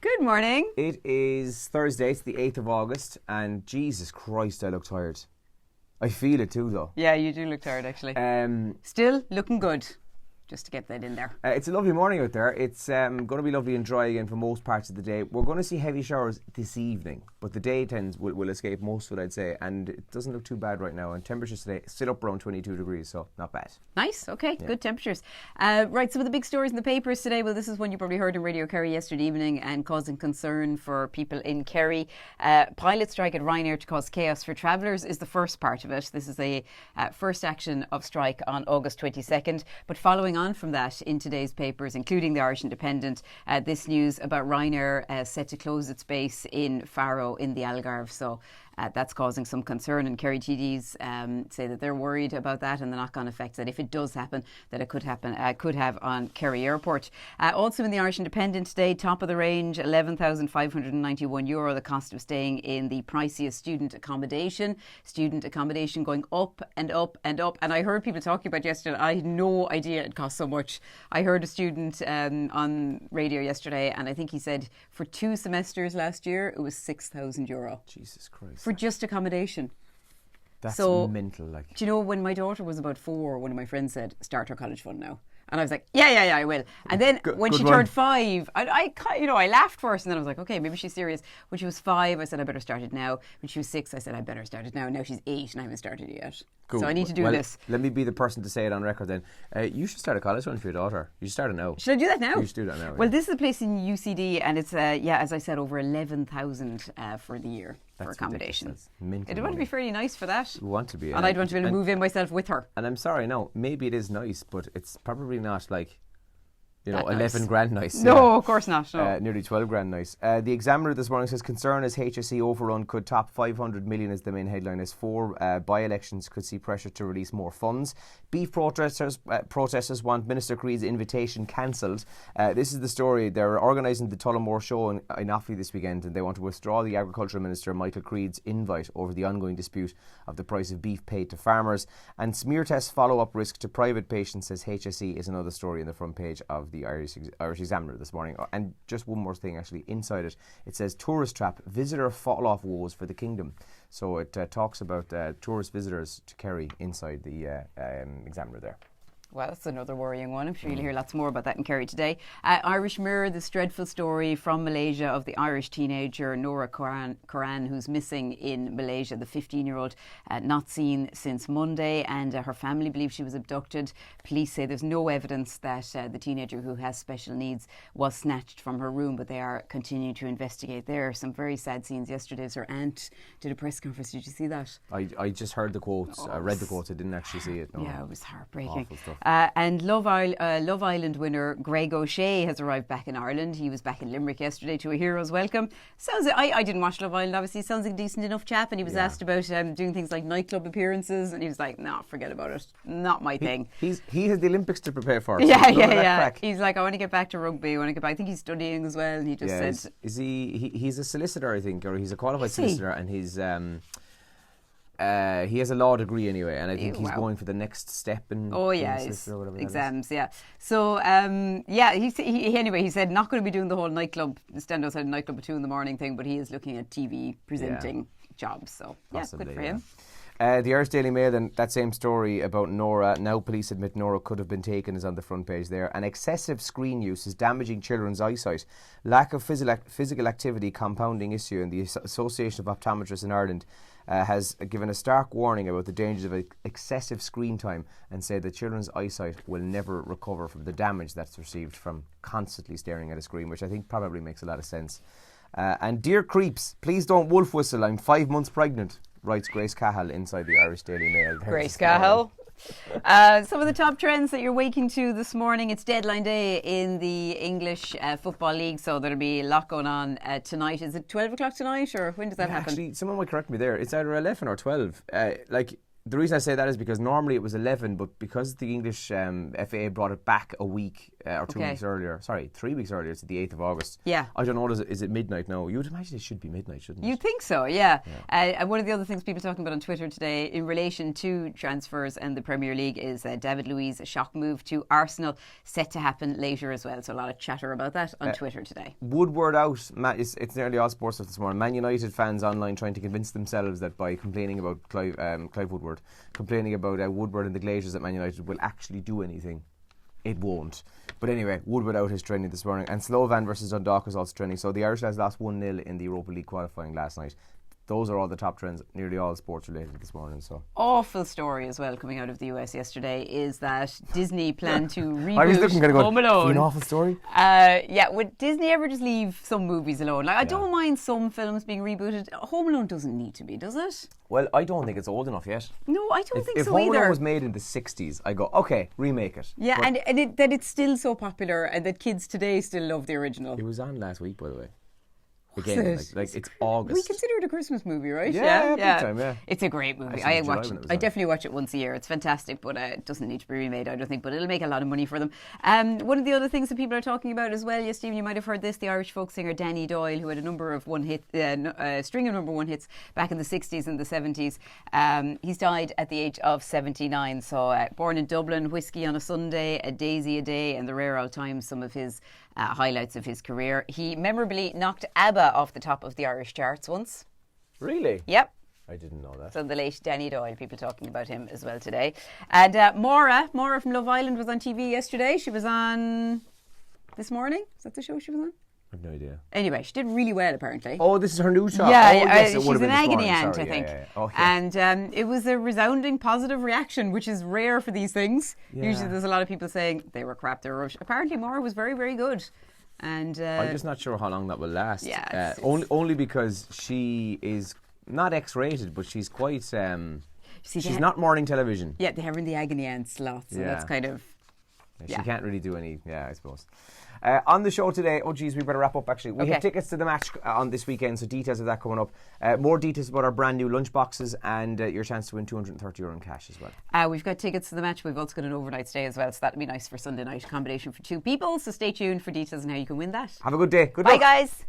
Good morning. It is Thursday, it's the 8th of August, and Jesus Christ, I look tired. I feel it too, though. Yeah, you do look tired, actually. Still looking good, just to get that in there. It's a lovely morning out there. It's going to be lovely and dry again for most parts of the day. We're going to see heavy showers this evening, but the day will escape most of it, I'd say, and it doesn't look too bad right now. And temperatures today still up around 22 degrees, so not bad. Nice, okay, yeah. Good temperatures. Right, some of the big stories in the papers today. Well, this is one you probably heard on Radio Kerry yesterday evening and causing concern for people in Kerry. Pilot strike at Ryanair to cause chaos for travellers is the first part of it. This is a first action of strike on August 22nd. But following on from that, in today's papers, including the Irish Independent, this news about Ryanair set to close its base in Faro in the Algarve. So that's causing some concern, and Kerry TDs say that they're worried about that and the knock-on effects that if it does happen, that it could have on Kerry Airport. Also in the Irish Independent today, top of the range, €11,591, the cost of staying in the priciest student accommodation. Student accommodation going up and up and up. And I heard people talking about yesterday, I had no idea it cost so much. I heard a student on radio yesterday, and I think he said for 2 semesters last year, it was €6,000. Jesus Christ. For just accommodation. That's mental. Like, do you know, when my daughter was about 4, one of my friends said, start her college fund now. And I was like, yeah, I will. And then when she turned 5, I laughed first, and then I was like, okay, maybe she's serious. When she was 5, I said, I better start it now. When she was 6, I said, I better start it now. And now she's 8 and I haven't started it yet. Cool. So I need to do this. Let me be the person to say it on record then. You should start a college fund for your daughter. You should start it now. Should I do that now? You should do that now. Well, this is a place in UCD, and it's, as I said, over 11,000 for the year. For accommodation. It would be fairly nice for that. We want to be. And I'd want to be able to move in myself with her. And I'm sorry, no, maybe it is nice, but it's probably not like, that 11 nice. Grand nice. No, yeah. Of course not. No. Nearly 12 grand nice. The Examiner this morning says concern as HSE overrun could top 500 million as the main headline, as 4 by-elections could see pressure to release more funds. Beef protesters want Minister Creed's invitation cancelled. This is the story. They're organising the Tullamore show in Offaly this weekend, and they want to withdraw the Agricultural Minister Michael Creed's invite over the ongoing dispute of the price of beef paid to farmers. And smear test follow-up risk to private patients, says HSE, is another story in the front page of the Irish Examiner this morning. And just one more thing, actually, inside it, it says tourist trap, visitor fall-off woes for the kingdom. So it talks about tourist visitors to Kerry inside the Examiner there. Well, that's another worrying one. I'm sure you'll hear lots more about that in Kerry today. Irish Mirror, this dreadful story from Malaysia of the Irish teenager Noura Quran, who's missing in Malaysia, the 15-year-old, not seen since Monday, and her family believe she was abducted. Police say there's no evidence that the teenager, who has special needs, was snatched from her room, but they are continuing to investigate. There are some very sad scenes yesterday. Her aunt did a press conference. Did you see that? I just heard the quotes. I read the quotes. I didn't actually see it. No. Yeah, it was heartbreaking. Awful stuff. And Love Island winner Greg O'Shea has arrived back in Ireland. He was back in Limerick yesterday to a hero's welcome. I didn't watch Love Island, obviously. Sounds like a decent enough chap, and he was asked about doing things like nightclub appearances, and he was like, no, forget about it. Not my thing. He has the Olympics to prepare for. Yeah. He's like, I want to get back to rugby. I think he's studying as well, and he just said... Is he's a solicitor, I think, or he's a qualified solicitor, and he's... he has a law degree anyway, and I think he's going for the next step in exams. Yeah. So he said not going to be doing the whole nightclub, stand outside a nightclub at 2 a.m. thing, but he is looking at TV presenting jobs. So possibly, good for him. The Irish Daily Mail, then, that same story about Nora. Now police admit Nora could have been taken, is on the front page there. And excessive screen use is damaging children's eyesight. Lack of physical activity compounding issue, and the Association of Optometrists in Ireland has given a stark warning about the dangers of excessive screen time, and say that children's eyesight will never recover from the damage that's received from constantly staring at a screen, which I think probably makes a lot of sense. And dear creeps, please don't wolf whistle. I'm 5 months pregnant, writes Grace Cahill inside the Irish Daily Mail. Grace Cahill. Some of the top trends that you're waking to this morning. It's deadline day in the English Football League, so there'll be a lot going on tonight. Is it 12 o'clock tonight, or when does that happen? Actually, someone might correct me there. It's either 11 or 12. The reason I say that is because normally it was 11, but because the English FA brought it back a week, or 2 weeks earlier. Sorry, 3 weeks earlier. It's the 8th of August. Yeah. I don't know. Is it midnight now? You would imagine it should be midnight, shouldn't it? You think so, yeah. And one of the other things people are talking about on Twitter today in relation to transfers and the Premier League is David Luiz, a shock move to Arsenal, set to happen later as well. So a lot of chatter about that on Twitter today. Woodward out. It's nearly all sports stuff this morning. Man United fans online trying to convince themselves that by complaining about Clive Woodward, complaining about Woodward and the Glazers at Man United will actually do anything. It won't. But anyway, Woodward out is trending this morning. And Slovan versus Dundalk is also trending. So the Irish lads lost 1-0 in the Europa League qualifying last night. Those are all the top trends, nearly all sports related this morning. So awful story as well coming out of the US yesterday is that Disney plan to reboot I was looking kind of Home Alone. An awful story. Would Disney ever just leave some movies alone? Like I don't mind some films being rebooted. Home Alone doesn't need to be, does it? Well, I don't think it's old enough yet. No, I don't think so either. If Home Alone was made in the 60s, I go, okay, remake it. Yeah, but that it's still so popular and that kids today still love the original. It was on last week, by the way. Again, it's August. We consider it a Christmas movie, right? Yeah. Big time, yeah. It's a great movie. I definitely watch it once a year. It's fantastic, but it doesn't need to be remade, I don't think. But it'll make a lot of money for them. One of the other things that people are talking about as well, Stephen, you might have heard this: the Irish folk singer Danny Doyle, who had a number of string of number one hits back in the 60s and the 70s. He's died at the age of 79. So born in Dublin, Whiskey on a Sunday, A Daisy a Day, and the Rare Old Times. Some of his highlights of his career. He memorably knocked ABBA off the top of the Irish charts once. Really? Yep. I didn't know that. So the late Danny Doyle, people talking about him as well today. And Maura from Love Island was on TV yesterday. She was on This Morning. Is that the show she was on? I have no idea. Anyway, she did really well apparently. Oh, this is her new show. Yeah, yes, she's an agony aunt, I think. Yeah. Okay. And it was a resounding positive reaction, which is rare for these things. Yeah. Usually there's a lot of people saying they were crap, they were rubbish. Apparently Maura was very, very good. And I'm just not sure how long that will last. Yeah, only because she is not X-rated, but she's quite. She's not morning television. Yeah, they have her in the agony aunt slot, so that's kind of. She can't really do any. Yeah, I suppose. On the show today, we better wrap up actually. We have tickets to the match on this weekend, so details of that coming up. More details about our brand new lunch boxes and your chance to win €230 in cash as well. We've got tickets to the match. We've also got an overnight stay as well, so that'll be nice for Sunday night accommodation for 2 people. So stay tuned for details on how you can win that. Have a good day. Good luck. Bye, guys.